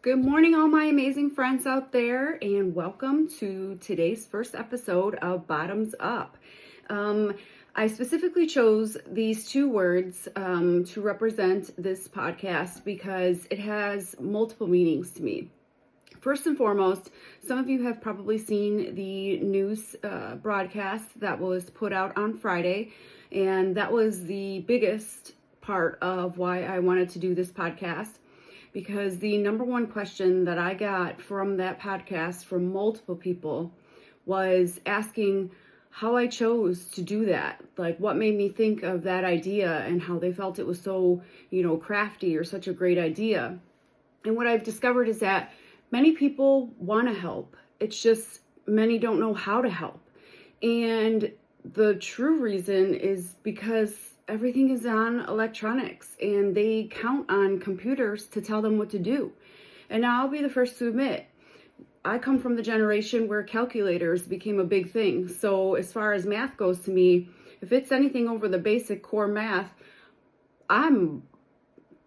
Good morning, all my amazing friends out there, and welcome to today's first episode of Bottoms Up. I specifically chose these two words to represent this podcast because it has multiple meanings to me. First and foremost, some of you have probably seen the news broadcast that was put out on Friday, and that was the biggest part of why I wanted to do this podcast. Because the number one question that I got from that podcast from multiple people was asking how I chose to do that. Like, what made me think of that idea and how they felt it was so, crafty or such a great idea. And what I've discovered is that many people want to help. It's just many don't know how to help. And the true reason is because everything is on electronics and they count on computers to tell them what to do. And now I'll be the first to admit, I come from the generation where calculators became a big thing. So as far as math goes to me, if it's anything over the basic core math, I'm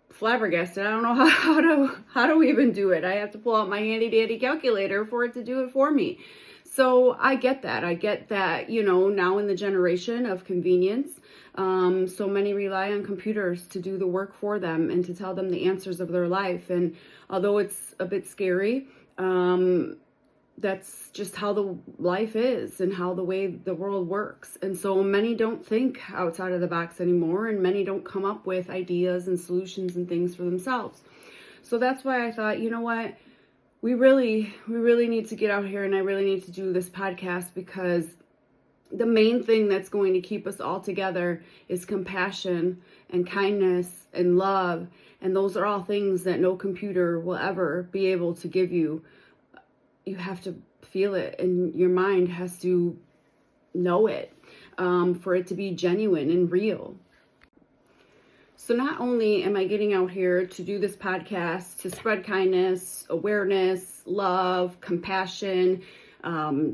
flabbergasted. I don't know how to even do it. I have to pull out my handy dandy calculator for it to do it for me. So I get that. Now in the generation of convenience, so many rely on computers to do the work for them and to tell them the answers of their life. And although it's a bit scary, that's just how the life is and how the way the world works. And so many don't think outside of the box anymore, and many don't come up with ideas and solutions and things for themselves. So that's why I thought, you know what? We really need to get out here, and I really need to do this podcast because the main thing that's going to keep us all together is compassion and kindness and love. And those are all things that no computer will ever be able to give you. You have to feel it, and your mind has to know it for it to be genuine and real. So not only am I getting out here to do this podcast to spread kindness, awareness, love, compassion,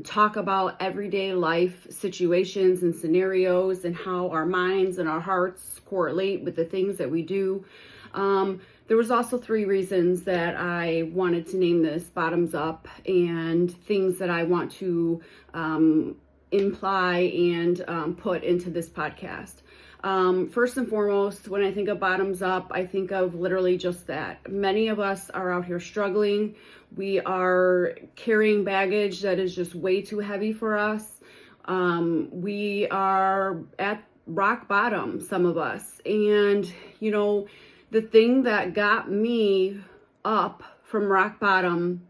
talk about everyday life situations and scenarios and how our minds and our hearts correlate with the things that we do. There was also 3 reasons that I wanted to name this Bottoms Up and things that I want to imply and put into this podcast. First and foremost, when I think of bottoms up, I think of literally just that. Many of us are out here struggling. We are carrying baggage that is just way too heavy for us. We are at rock bottom, some of us. And, the thing that got me up from rock bottom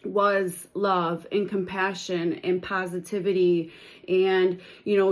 was love and compassion and positivity and,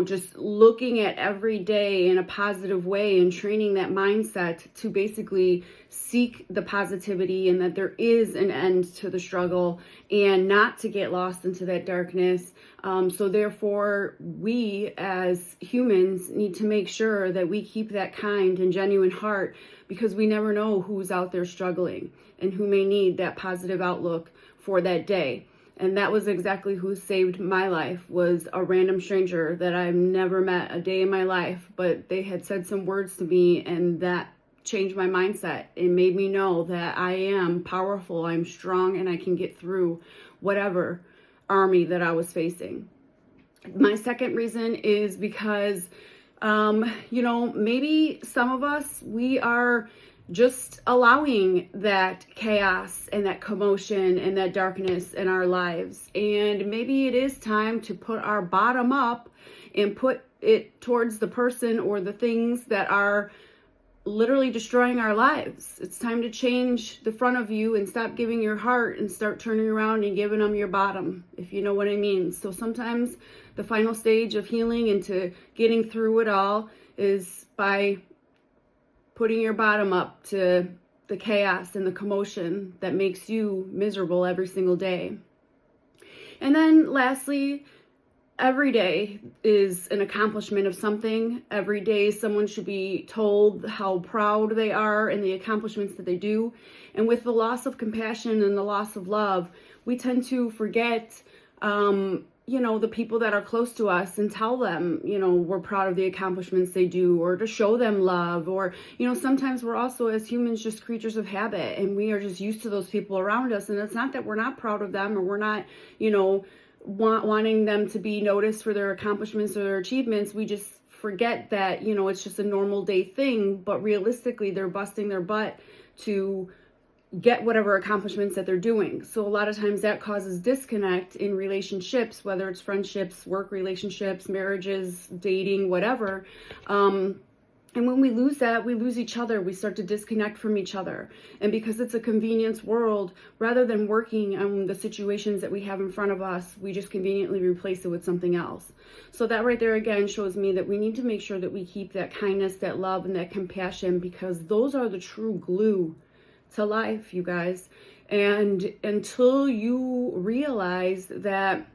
just looking at every day in a positive way and training that mindset to basically seek the positivity and that there is an end to the struggle and not to get lost into that darkness. So therefore, we as humans need to make sure that we keep that kind and genuine heart because we never know who's out there struggling and who may need that positive outlook for that day. And that was exactly who saved my life, was a random stranger that I've never met a day in my life, but they had said some words to me and that changed my mindset. It made me know that I am powerful, I'm strong, and I can get through whatever army that I was facing. My second reason is because, maybe some of us, we are just allowing that chaos and that commotion and that darkness in our lives. And maybe it is time to put our bottom up and put it towards the person or the things that are literally destroying our lives. It's time to change the front of you and stop giving your heart and start turning around and giving them your bottom, if you know what I mean. So sometimes the final stage of healing into getting through it all is by putting your bottom up to the chaos and the commotion that makes you miserable every single day. And then lastly, every day is an accomplishment of something. Every day someone should be told how proud they are and the accomplishments that they do. And with the loss of compassion and the loss of love, we tend to forget the people that are close to us and tell them, we're proud of the accomplishments they do, or to show them love. Or, sometimes we're also, as humans, just creatures of habit, and we are just used to those people around us. And it's not that we're not proud of them, or we're not, wanting them to be noticed for their accomplishments or their achievements. We just forget that, it's just a normal day thing, but realistically, they're busting their butt to get whatever accomplishments that they're doing. So a lot of times that causes disconnect in relationships, whether it's friendships, work relationships, marriages, dating, whatever. And when we lose that, we lose each other. We start to disconnect from each other. And because it's a convenience world, rather than working on the situations that we have in front of us, we just conveniently replace it with something else. So that right there again shows me that we need to make sure that we keep that kindness, that love, and that compassion, because those are the true glue to life, you guys. And until you realize that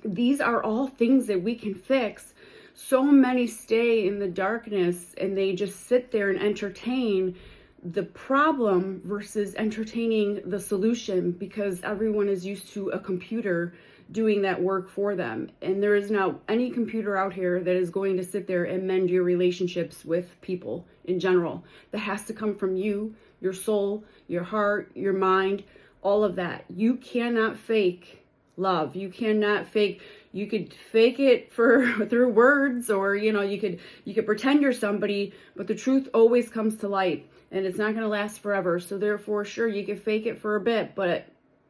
these are all things that we can fix, so many stay in the darkness and they just sit there and entertain the problem versus entertaining the solution, because everyone is used to a computer doing that work for them. And there is not any computer out here that is going to sit there and mend your relationships with people in general. That has to come from you, your soul, your heart, your mind, all of that. You cannot fake love. You cannot fake. You could fake it through words, or you could pretend you're somebody, but the truth always comes to light, and it's not going to last forever. So therefore, sure, you can fake it for a bit, but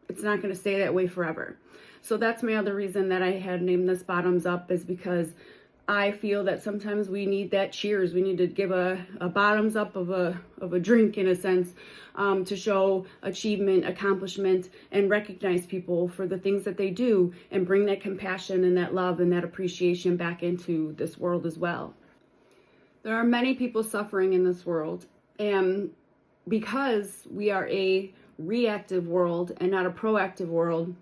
it's not going to stay that way forever. So that's my other reason that I had named this Bottoms Up, is because I feel that sometimes we need that cheers. We need to give a bottoms up of a drink, in a sense, to show achievement, accomplishment, and recognize people for the things that they do, and bring that compassion and that love and that appreciation back into this world as well. There are many people suffering in this world, and because we are a reactive world and not a proactive world,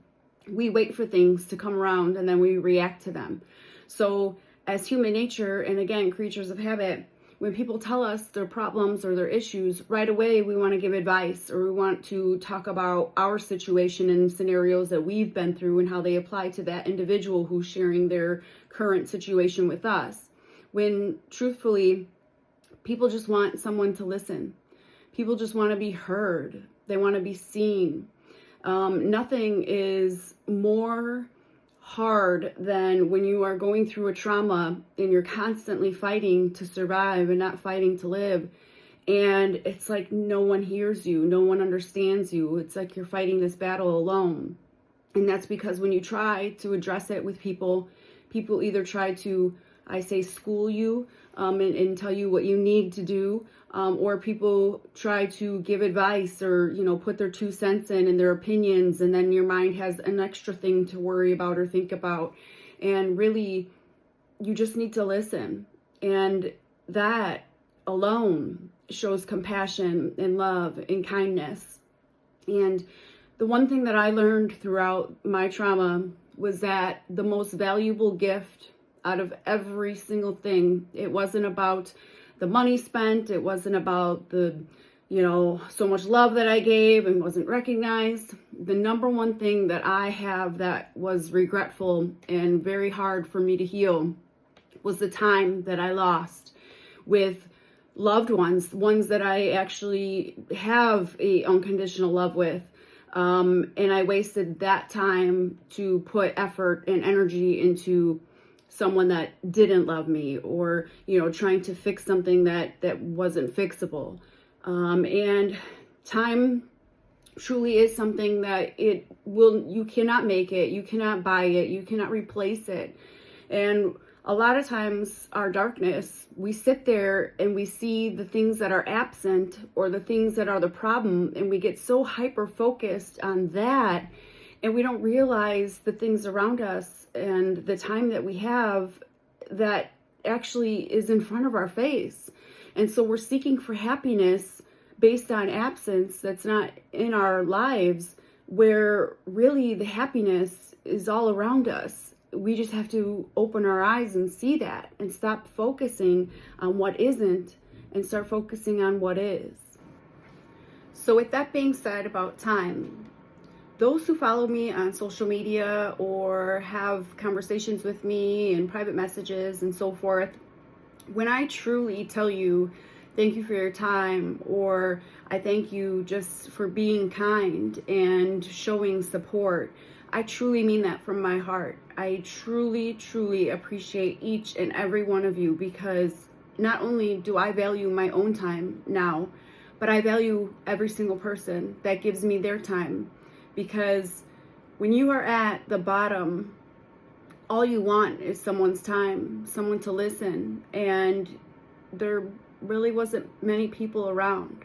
we wait for things to come around and then we react to them. So as human nature, and again, creatures of habit, when people tell us their problems or their issues, right away we want to give advice, or we want to talk about our situation and scenarios that we've been through and how they apply to that individual who's sharing their current situation with us. When truthfully, people just want someone to listen. People just want to be heard. They want to be seen. Nothing is more hard than when you are going through a trauma and you're constantly fighting to survive and not fighting to live. And it's like no one hears you, no one understands you. It's like you're fighting this battle alone. And that's because when you try to address it with people either try to, I say, school you and tell you what you need to do, or people try to give advice or, put their 2 cents in and their opinions, and then your mind has an extra thing to worry about or think about. And really, you just need to listen. And that alone shows compassion and love and kindness. And the one thing that I learned throughout my trauma was that the most valuable gift out of every single thing, it wasn't about the money spent, it wasn't about the, so much love that I gave and wasn't recognized. The number one thing that I have that was regretful and very hard for me to heal was the time that I lost with loved ones that I actually have a unconditional love with. And I wasted that time to put effort and energy into someone that didn't love me, or, trying to fix something that wasn't fixable. And time truly is something that you cannot make it, you cannot buy it, you cannot replace it. And a lot of times our darkness, we sit there and we see the things that are absent or the things that are the problem, and we get so hyper focused on that, and we don't realize the things around us and the time that we have that actually is in front of our face. And so we're seeking for happiness based on absence that's not in our lives, where really the happiness is all around us. We just have to open our eyes and see that, and stop focusing on what isn't and start focusing on what is. So with that being said about time, those who follow me on social media or have conversations with me in private messages and so forth, when I truly tell you, thank you for your time, or I thank you just for being kind and showing support, I truly mean that from my heart. I truly, truly appreciate each and every one of you, because not only do I value my own time now, but I value every single person that gives me their time. Because when you are at the bottom, all you want is someone's time, someone to listen, and there really wasn't many people around.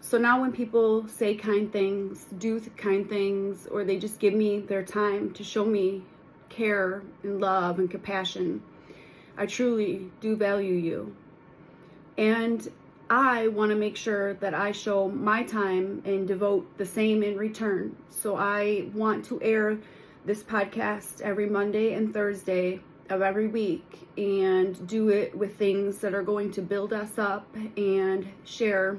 So now when people say kind things, do kind things, or they just give me their time to show me care and love and compassion, I truly do value you. And I want to make sure that I show my time and devote the same in return. So I want to air this podcast every Monday and Thursday of every week, and do it with things that are going to build us up and share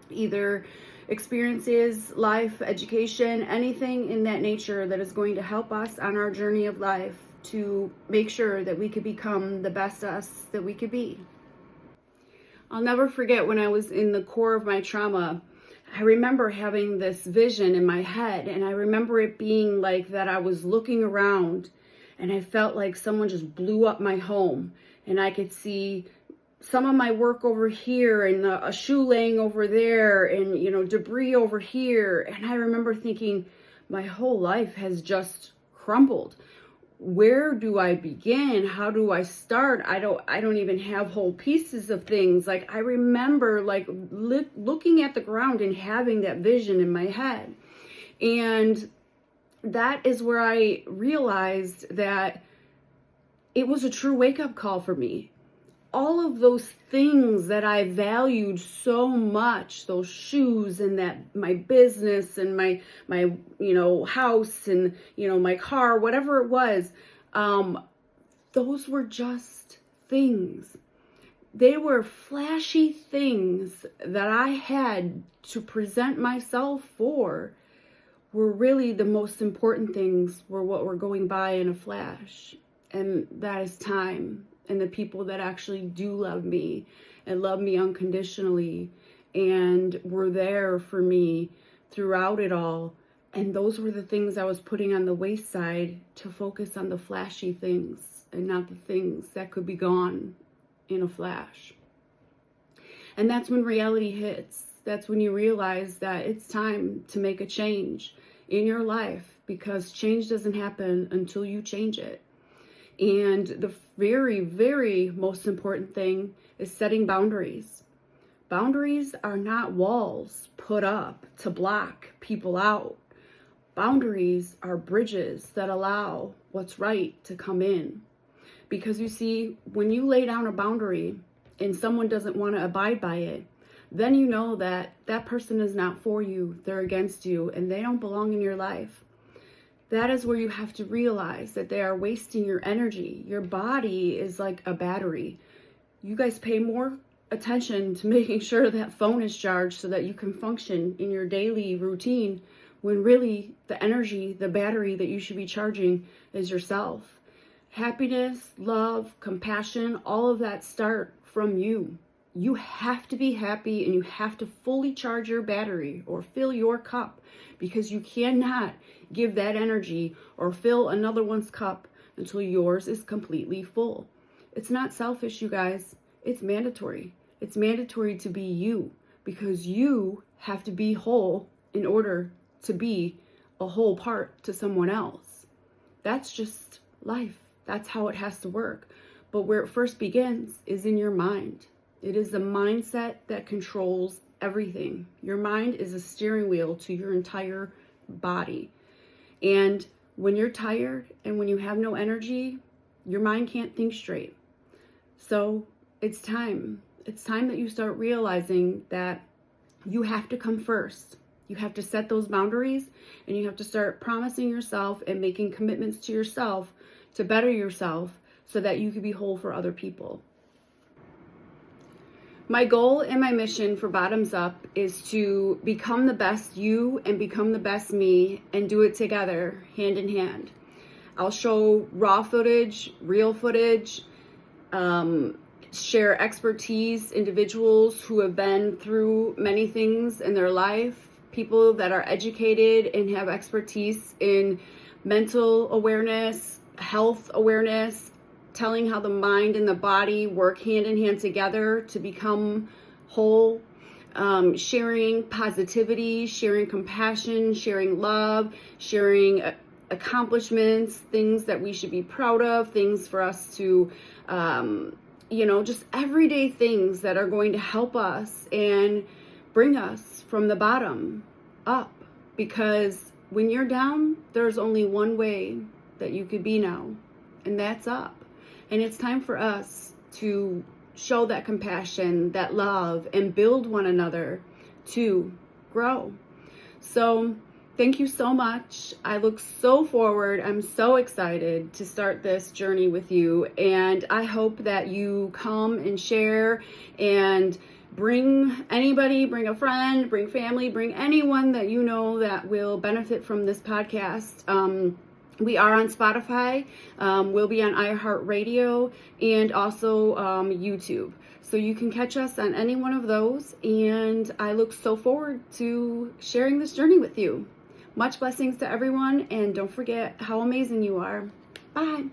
either experiences, life, education, anything in that nature that is going to help us on our journey of life to make sure that we could become the best us that we could be. I'll never forget when I was in the core of my trauma, I remember having this vision in my head, and I remember it being like that I was looking around and I felt like someone just blew up my home, and I could see some of my work over here and a shoe laying over there and, debris over here. And I remember thinking, my whole life has just crumbled. Where do I begin? How do I start? I don't even have whole pieces of things. Like, I remember looking at the ground and having that vision in my head. And that is where I realized that it was a true wake-up call for me. All of those things that I valued so much, those shoes and that my business and my house and my car, whatever it was, those were just things. They were flashy things that I had to present myself for. Were really the most important things were what were going by in a flash, and that is time. And the people that actually do love me and love me unconditionally and were there for me throughout it all. And those were the things I was putting on the wayside to focus on the flashy things and not the things that could be gone in a flash. And that's when reality hits. That's when you realize that it's time to make a change in your life, because change doesn't happen until you change it. And the very, very most important thing is setting boundaries. Boundaries are not walls put up to block people out. Boundaries are bridges that allow what's right to come in. Because you see, when you lay down a boundary and someone doesn't want to abide by it, then you know that that person is not for you, they're against you, and they don't belong in your life. That is where you have to realize that they are wasting your energy. Your body is like a battery. You guys pay more attention to making sure that phone is charged so that you can function in your daily routine, when really the energy, the battery that you should be charging is yourself. Happiness, love, compassion, all of that start from you. You have to be happy, and you have to fully charge your battery or fill your cup, because you cannot give that energy or fill another one's cup until yours is completely full. It's not selfish, you guys. It's mandatory. It's mandatory to be you, because you have to be whole in order to be a whole part to someone else. That's just life. That's how it has to work. But where it first begins is in your mind. It is the mindset that controls everything. Your mind is a steering wheel to your entire body. And when you're tired and when you have no energy, your mind can't think straight. So it's time. It's time that you start realizing that you have to come first. You have to set those boundaries, and you have to start promising yourself and making commitments to yourself to better yourself so that you can be whole for other people. My goal and my mission for Bottoms Up is to become the best you and become the best me and do it together, hand in hand. I'll show raw footage, real footage, share expertise, individuals who have been through many things in their life, people that are educated and have expertise in mental awareness, health awareness, telling how the mind and the body work hand in hand together to become whole, sharing positivity, sharing compassion, sharing love, sharing accomplishments, things that we should be proud of, things for us to, just everyday things that are going to help us and bring us from the bottom up. Because when you're down, there's only one way that you could be now, and that's up. And it's time for us to show that compassion, that love, and build one another to grow. So thank you so much. I look so forward. I'm so excited to start this journey with you. And I hope that you come and share and bring anybody, bring a friend, bring family, bring anyone that you know that will benefit from this podcast. We are on Spotify, we'll be on iHeartRadio, and also YouTube. So you can catch us on any one of those, and I look so forward to sharing this journey with you. Much blessings to everyone, and don't forget how amazing you are. Bye.